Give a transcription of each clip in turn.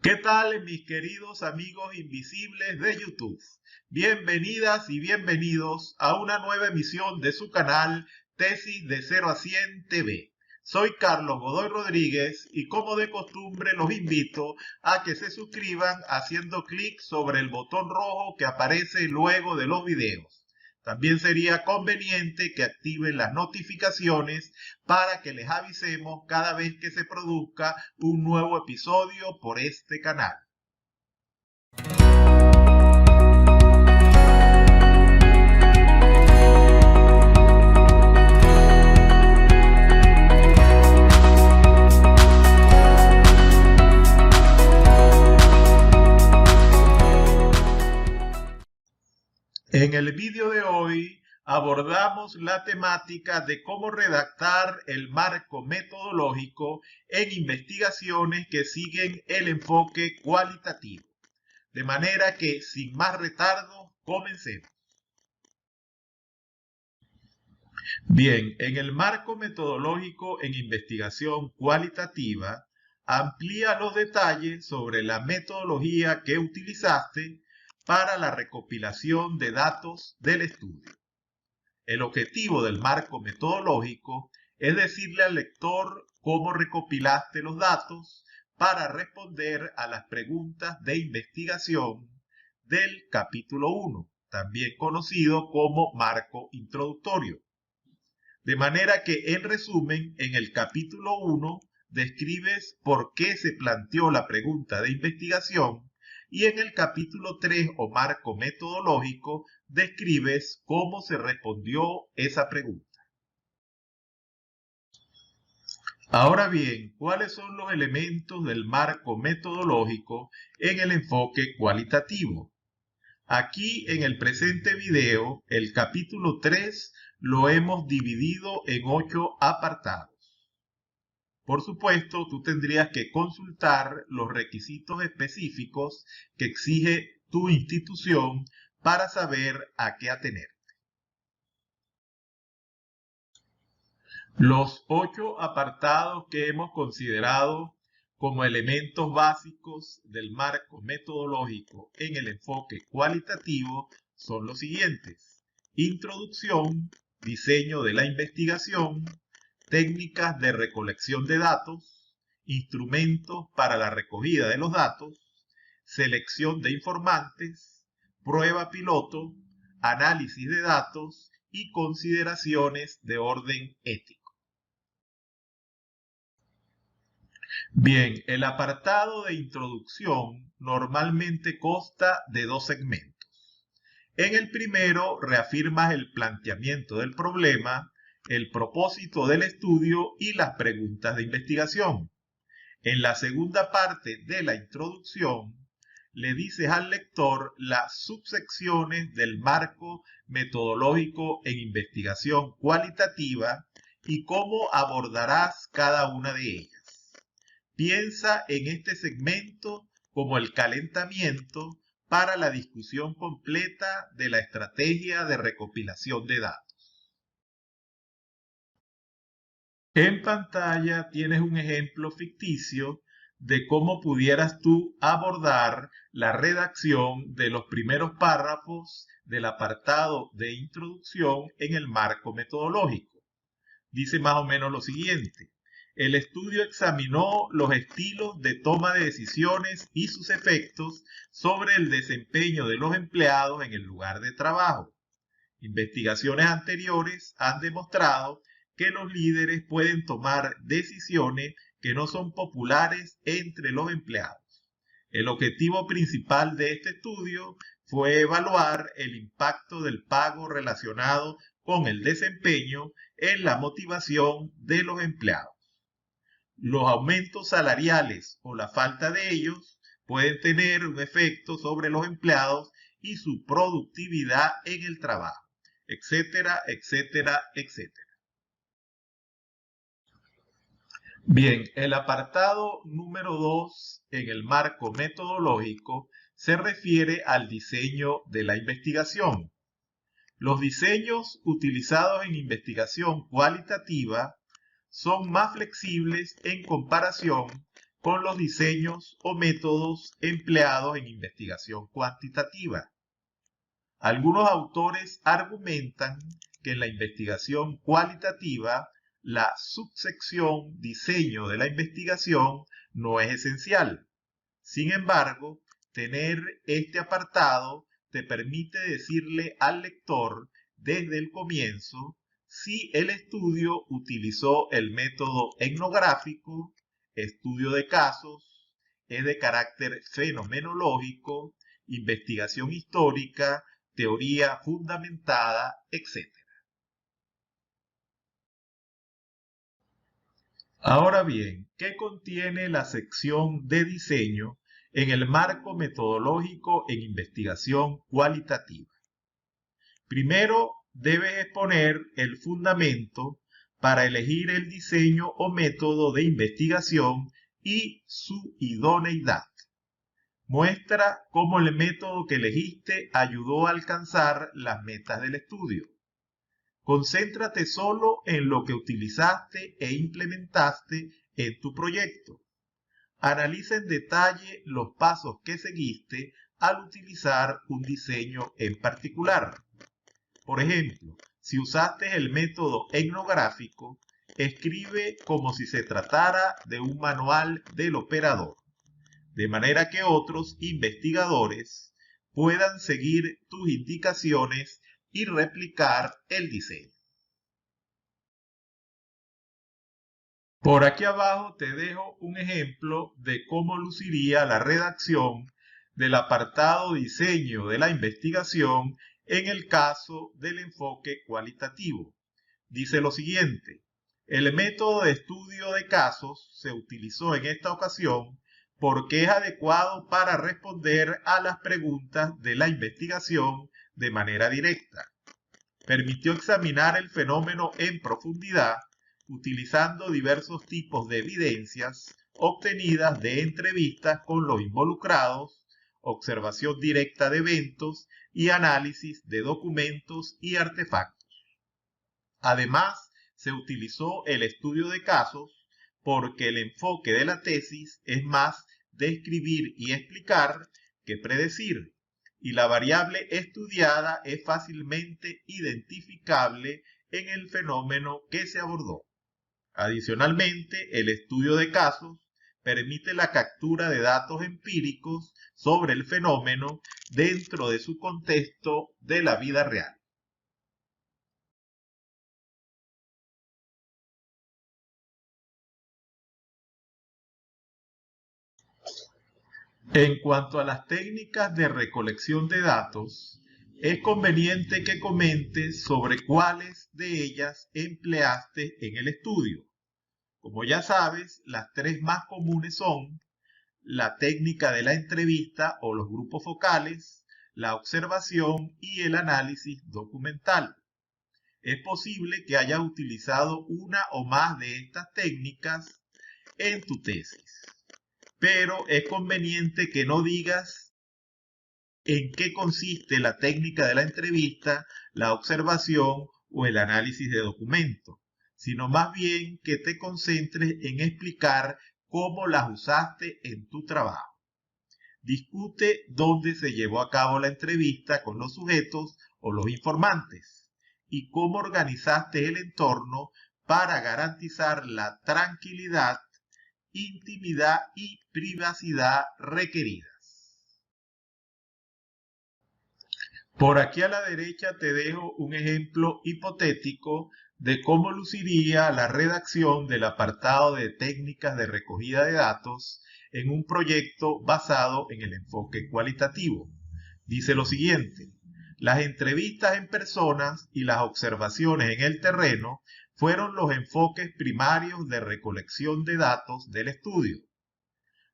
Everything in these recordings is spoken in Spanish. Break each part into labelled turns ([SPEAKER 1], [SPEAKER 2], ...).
[SPEAKER 1] ¿Qué tal, mis queridos amigos invisibles de YouTube? Bienvenidas y bienvenidos a una nueva emisión de su canal Tesis de 0 a 100 TV. Soy Carlos Godoy Rodríguez y como de costumbre los invito a que se suscriban haciendo clic sobre el botón rojo que aparece luego de los videos. También sería conveniente que activen las notificaciones para que les avisemos cada vez que se produzca un nuevo episodio por este canal. En el vídeo de hoy abordamos la temática de cómo redactar el marco metodológico en investigaciones que siguen el enfoque cualitativo. De manera que, sin más retardo, comencemos. Bien, en el marco metodológico en investigación cualitativa, amplía los detalles sobre la metodología que utilizaste para la recopilación de datos del estudio. El objetivo del marco metodológico es decirle al lector cómo recopilaste los datos para responder a las preguntas de investigación del capítulo 1, también conocido como marco introductorio. De manera que, en resumen, en el capítulo 1 describes por qué se planteó la pregunta de investigación y en el capítulo 3 o marco metodológico describes cómo se respondió esa pregunta. Ahora bien, ¿cuáles son los elementos del marco metodológico en el enfoque cualitativo? Aquí en el presente video, el capítulo 3 lo hemos dividido en 8 apartados. Por supuesto, tú tendrías que consultar los requisitos específicos que exige tu institución para saber a qué atenerte. Los 8 apartados que hemos considerado como elementos básicos del marco metodológico en el enfoque cualitativo son los siguientes: introducción, diseño de la investigación, técnicas de recolección de datos, instrumentos para la recogida de los datos, selección de informantes, prueba piloto, análisis de datos y consideraciones de orden ético. Bien, el apartado de introducción normalmente consta de 2 segmentos. En el primero reafirmas el planteamiento del problema, el propósito del estudio y las preguntas de investigación. En la segunda parte de la introducción, le dices al lector las subsecciones del marco metodológico en investigación cualitativa y cómo abordarás cada una de ellas. Piensa en este segmento como el calentamiento para la discusión completa de la estrategia de recopilación de datos. En pantalla tienes un ejemplo ficticio de cómo pudieras tú abordar la redacción de los primeros párrafos del apartado de introducción en el marco metodológico. Dice más o menos lo siguiente: el estudio examinó los estilos de toma de decisiones y sus efectos sobre el desempeño de los empleados en el lugar de trabajo. Investigaciones anteriores han demostrado que los líderes pueden tomar decisiones que no son populares entre los empleados. El objetivo principal de este estudio fue evaluar el impacto del pago relacionado con el desempeño en la motivación de los empleados. Los aumentos salariales o la falta de ellos pueden tener un efecto sobre los empleados y su productividad en el trabajo, etcétera, etcétera, etcétera. Bien, el apartado número 2 en el marco metodológico se refiere al diseño de la investigación. Los diseños utilizados en investigación cualitativa son más flexibles en comparación con los diseños o métodos empleados en investigación cuantitativa. Algunos autores argumentan que en la investigación cualitativa la subsección diseño de la investigación no es esencial. Sin embargo, tener este apartado te permite decirle al lector desde el comienzo si el estudio utilizó el método etnográfico, estudio de casos, es de carácter fenomenológico, investigación histórica, teoría fundamentada, etc. Ahora bien, ¿qué contiene la sección de diseño en el marco metodológico en investigación cualitativa? Primero, debes exponer el fundamento para elegir el diseño o método de investigación y su idoneidad. Muestra cómo el método que elegiste ayudó a alcanzar las metas del estudio. Concéntrate solo en lo que utilizaste e implementaste en tu proyecto. Analiza en detalle los pasos que seguiste al utilizar un diseño en particular. Por ejemplo, si usaste el método etnográfico, escribe como si se tratara de un manual del operador, de manera que otros investigadores puedan seguir tus indicaciones y replicar el diseño. Por aquí abajo te dejo un ejemplo de cómo luciría la redacción del apartado diseño de la investigación en el caso del enfoque cualitativo. Dice lo siguiente: el método de estudio de casos se utilizó en esta ocasión porque es adecuado para responder a las preguntas de la investigación de manera directa. Permitió examinar el fenómeno en profundidad utilizando diversos tipos de evidencias obtenidas de entrevistas con los involucrados, observación directa de eventos y análisis de documentos y artefactos. Además, se utilizó el estudio de casos porque el enfoque de la tesis es más describir y explicar que predecir, y la variable estudiada es fácilmente identificable en el fenómeno que se abordó. Adicionalmente, el estudio de casos permite la captura de datos empíricos sobre el fenómeno dentro de su contexto de la vida real. En cuanto a las técnicas de recolección de datos, es conveniente que comentes sobre cuáles de ellas empleaste en el estudio. Como ya sabes, las tres más comunes son la técnica de la entrevista o los grupos focales, la observación y el análisis documental. Es posible que hayas utilizado una o más de estas técnicas en tu tesis, pero es conveniente que no digas en qué consiste la técnica de la entrevista, la observación o el análisis de documentos, sino más bien que te concentres en explicar cómo las usaste en tu trabajo. Discute dónde se llevó a cabo la entrevista con los sujetos o los informantes y cómo organizaste el entorno para garantizar la tranquilidad, intimidad y privacidad requeridas. Por aquí a la derecha te dejo un ejemplo hipotético de cómo luciría la redacción del apartado de técnicas de recogida de datos en un proyecto basado en el enfoque cualitativo. Dice lo siguiente: las entrevistas en personas y las observaciones en el terreno fueron los enfoques primarios de recolección de datos del estudio.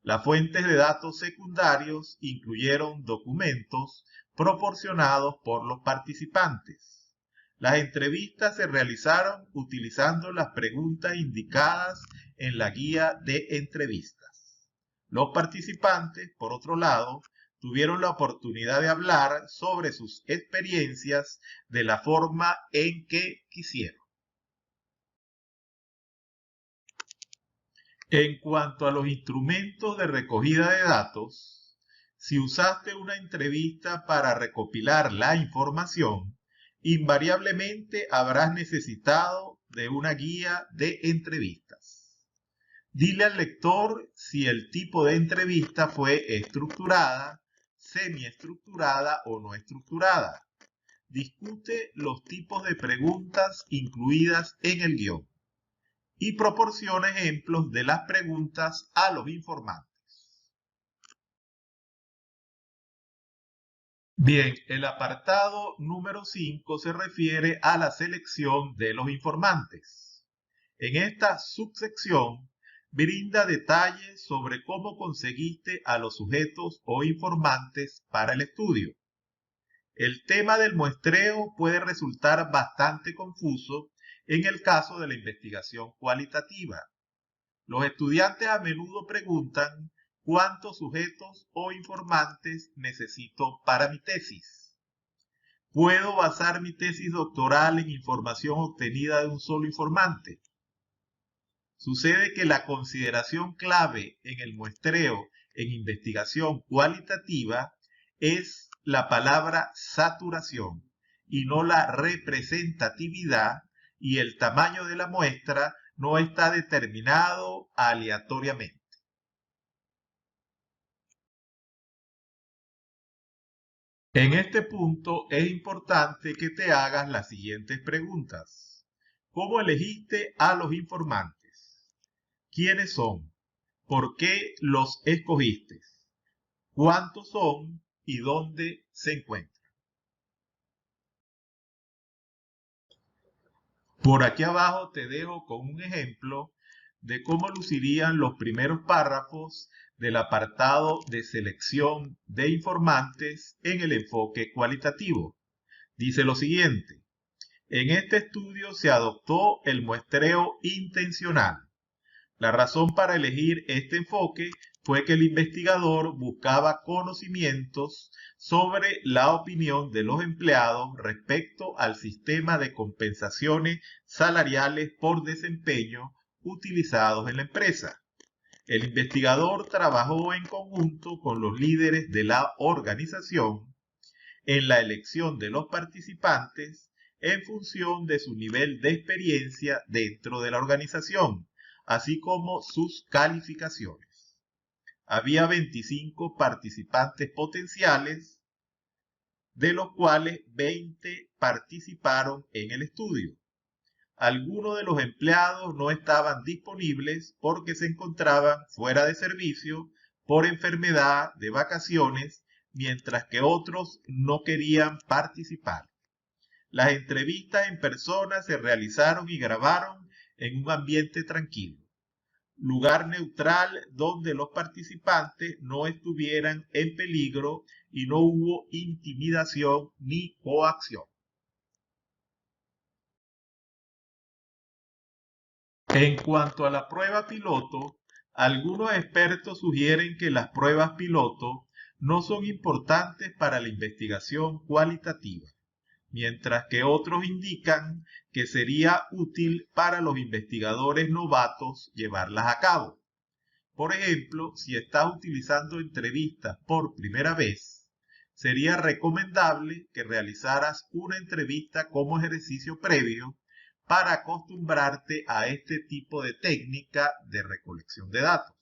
[SPEAKER 1] Las fuentes de datos secundarios incluyeron documentos proporcionados por los participantes. Las entrevistas se realizaron utilizando las preguntas indicadas en la guía de entrevistas. Los participantes, por otro lado, tuvieron la oportunidad de hablar sobre sus experiencias de la forma en que quisieron. En cuanto a los instrumentos de recogida de datos, si usaste una entrevista para recopilar la información, invariablemente habrás necesitado de una guía de entrevistas. Dile al lector si el tipo de entrevista fue estructurada, semiestructurada o no estructurada. Discute los tipos de preguntas incluidas en el guión y proporciona ejemplos de las preguntas a los informantes. Bien, el apartado número 5 se refiere a la selección de los informantes. En esta subsección brinda detalles sobre cómo conseguiste a los sujetos o informantes para el estudio. El tema del muestreo puede resultar bastante confuso en el caso de la investigación cualitativa. Los estudiantes a menudo preguntan cuántos sujetos o informantes necesito para mi tesis. ¿Puedo basar mi tesis doctoral en información obtenida de un solo informante? Sucede que la consideración clave en el muestreo en investigación cualitativa es la palabra saturación y no la representatividad, y el tamaño de la muestra no está determinado aleatoriamente. En este punto es importante que te hagas las siguientes preguntas. ¿Cómo elegiste a los informantes? ¿Quiénes son? ¿Por qué los escogiste? ¿Cuántos son y dónde se encuentran? Por aquí abajo te dejo con un ejemplo de cómo lucirían los primeros párrafos del apartado de selección de informantes en el enfoque cualitativo. Dice lo siguiente: en este estudio se adoptó el muestreo intencional. La razón para elegir este enfoque fue que el investigador buscaba conocimientos sobre la opinión de los empleados respecto al sistema de compensaciones salariales por desempeño utilizados en la empresa. El investigador trabajó en conjunto con los líderes de la organización en la elección de los participantes en función de su nivel de experiencia dentro de la organización, así como sus calificaciones. Había 25 participantes potenciales, de los cuales 20 participaron en el estudio. Algunos de los empleados no estaban disponibles porque se encontraban fuera de servicio por enfermedad, de vacaciones, mientras que otros no querían participar. Las entrevistas en persona se realizaron y grabaron en un ambiente tranquilo, lugar neutral donde los participantes no estuvieran en peligro y no hubo intimidación ni coacción. En cuanto a la prueba piloto, algunos expertos sugieren que las pruebas piloto no son importantes para la investigación cualitativa, mientras que otros indican que sería útil para los investigadores novatos llevarlas a cabo. Por ejemplo, si estás utilizando entrevistas por primera vez, sería recomendable que realizaras una entrevista como ejercicio previo para acostumbrarte a este tipo de técnica de recolección de datos.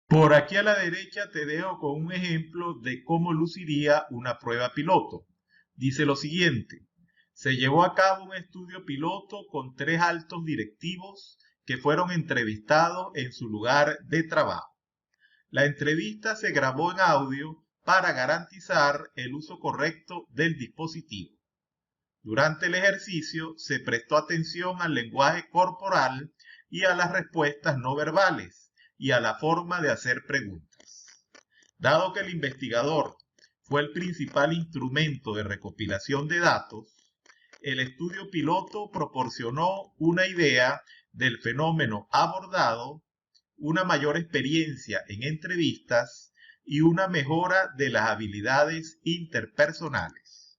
[SPEAKER 1] Por aquí a la derecha te dejo con un ejemplo de cómo luciría una prueba piloto. Dice lo siguiente: se llevó a cabo un estudio piloto con 3 altos directivos que fueron entrevistados en su lugar de trabajo. La entrevista se grabó en audio para garantizar el uso correcto del dispositivo. Durante el ejercicio se prestó atención al lenguaje corporal y a las respuestas no verbales y a la forma de hacer preguntas. Dado que el investigador fue el principal instrumento de recopilación de datos, el estudio piloto proporcionó una idea del fenómeno abordado, una mayor experiencia en entrevistas y una mejora de las habilidades interpersonales.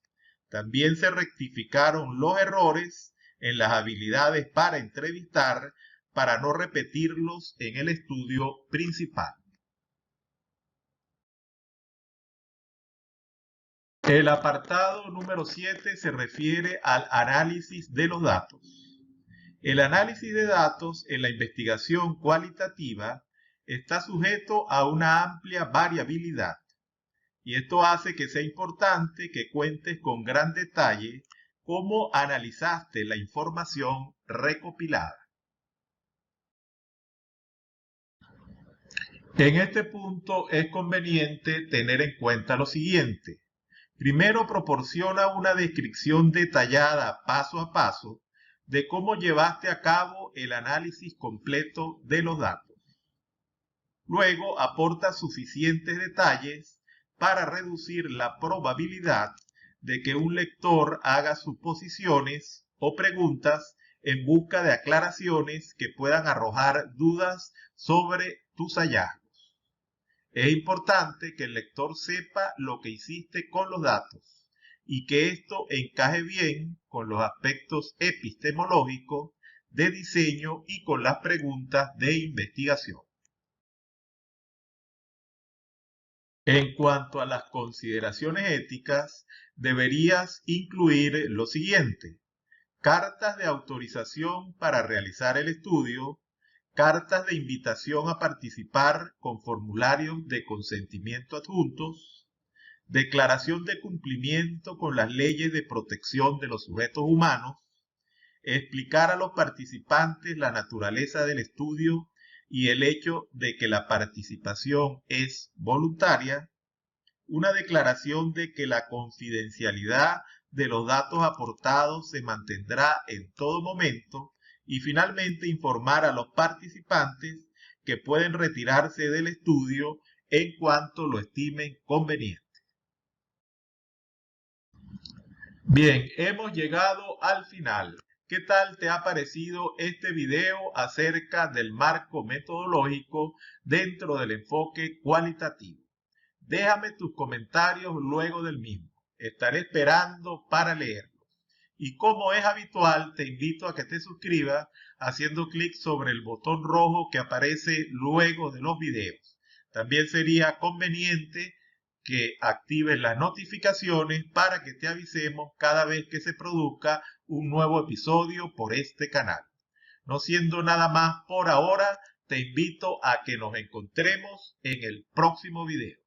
[SPEAKER 1] También se rectificaron los errores en las habilidades para entrevistar para no repetirlos en el estudio principal. El apartado número 7 se refiere al análisis de los datos. El análisis de datos en la investigación cualitativa está sujeto a una amplia variabilidad y esto hace que sea importante que cuentes con gran detalle cómo analizaste la información recopilada. En este punto es conveniente tener en cuenta lo siguiente. Primero, proporciona una descripción detallada paso a paso de cómo llevaste a cabo el análisis completo de los datos. Luego, aporta suficientes detalles para reducir la probabilidad de que un lector haga suposiciones o preguntas en busca de aclaraciones que puedan arrojar dudas sobre tus hallazgos. Es importante que el lector sepa lo que hiciste con los datos y que esto encaje bien con los aspectos epistemológicos de diseño y con las preguntas de investigación. En cuanto a las consideraciones éticas, deberías incluir lo siguiente: cartas de autorización para realizar el estudio, cartas de invitación a participar con formularios de consentimiento adjuntos, declaración de cumplimiento con las leyes de protección de los sujetos humanos, explicar a los participantes la naturaleza del estudio y el hecho de que la participación es voluntaria, una declaración de que la confidencialidad de los datos aportados se mantendrá en todo momento y finalmente informar a los participantes que pueden retirarse del estudio en cuanto lo estimen conveniente. Bien, hemos llegado al final. ¿Qué tal te ha parecido este video acerca del marco metodológico dentro del enfoque cualitativo? Déjame tus comentarios luego del mismo. Estaré esperando para leerlos. Y como es habitual, te invito a que te suscribas haciendo clic sobre el botón rojo que aparece luego de los videos. También sería conveniente que actives las notificaciones para que te avisemos cada vez que se produzca un nuevo episodio por este canal. No siendo nada más por ahora, te invito a que nos encontremos en el próximo video.